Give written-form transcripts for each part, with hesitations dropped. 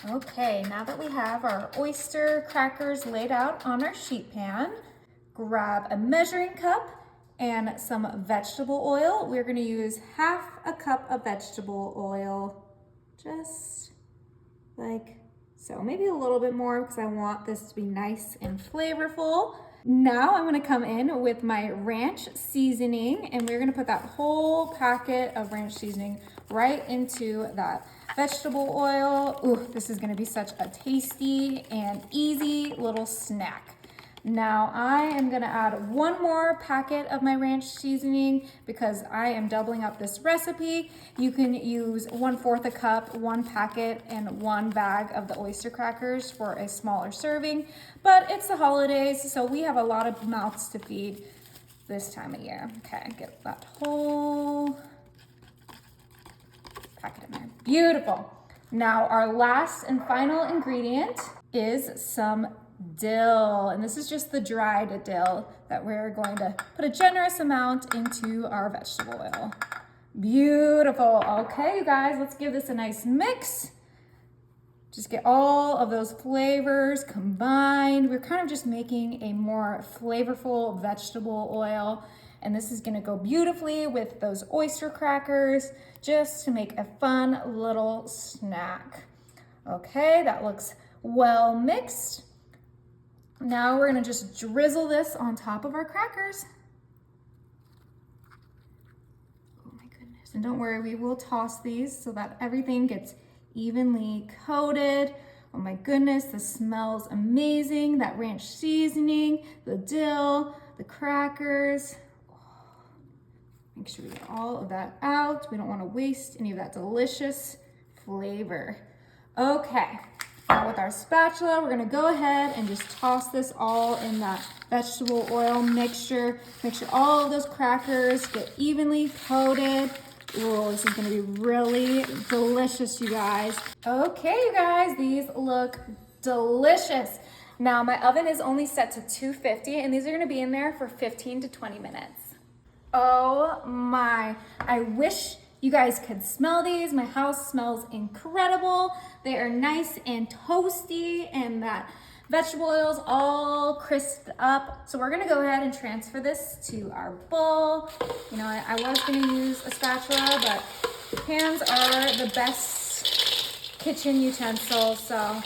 Okay, now that we have our oyster crackers laid out on our sheet pan, grab a measuring cup and some vegetable oil. We're gonna use half a cup of vegetable oil, just like so, maybe a little bit more because I want this to be nice and flavorful. Now I'm gonna come in with my ranch seasoning and we're gonna put that whole packet of ranch seasoning right into that vegetable oil. Ooh, this is gonna be such a tasty and easy little snack. Now I am gonna add one more packet of my ranch seasoning because I am doubling up this recipe. You can use 1/4 a cup, one packet, and one bag of the oyster crackers for a smaller serving, but it's the holidays, so we have a lot of mouths to feed this time of year. Okay, get that whole packet in there. Beautiful. Now our last and final ingredient is some dill, and this is just the dried dill that we're going to put a generous amount into our vegetable oil. Beautiful. Okay, you guys, let's give this a nice mix. Just get all of those flavors combined. We're kind of just making a more flavorful vegetable oil, and this is gonna go beautifully with those oyster crackers just to make a fun little snack. Okay, that looks well mixed. Now we're gonna just drizzle this on top of our crackers. Oh my goodness. And don't worry, we will toss these so that everything gets evenly coated. Oh my goodness, this smells amazing. That ranch seasoning, the dill, the crackers. Make sure we get all of that out. We don't wanna waste any of that delicious flavor. Okay. Now with our spatula, we're gonna go ahead and just toss this all in that vegetable oil mixture. Make sure all of those crackers get evenly coated. Ooh, this is gonna be really delicious, you guys. Okay, you guys, these look delicious. Now my oven is only set to 250 and these are gonna be in there for 15 to 20 minutes. Oh my, I wish you guys could smell these. My house smells incredible. They are nice and toasty and that vegetable oil is all crisped up. So we're gonna go ahead and transfer this to our bowl. You know, I was gonna use a spatula, but hands are the best kitchen utensil. So,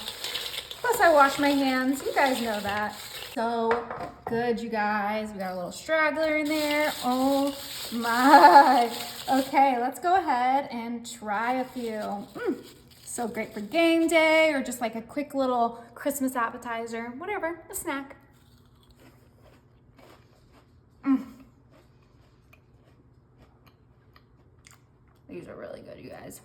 plus I wash my hands, you guys know that. So good, you guys. We got a little straggler in there. Oh my. Okay, let's go ahead and try a few. So great for game day or just like a quick little Christmas appetizer, whatever, a snack. These are really good, you guys.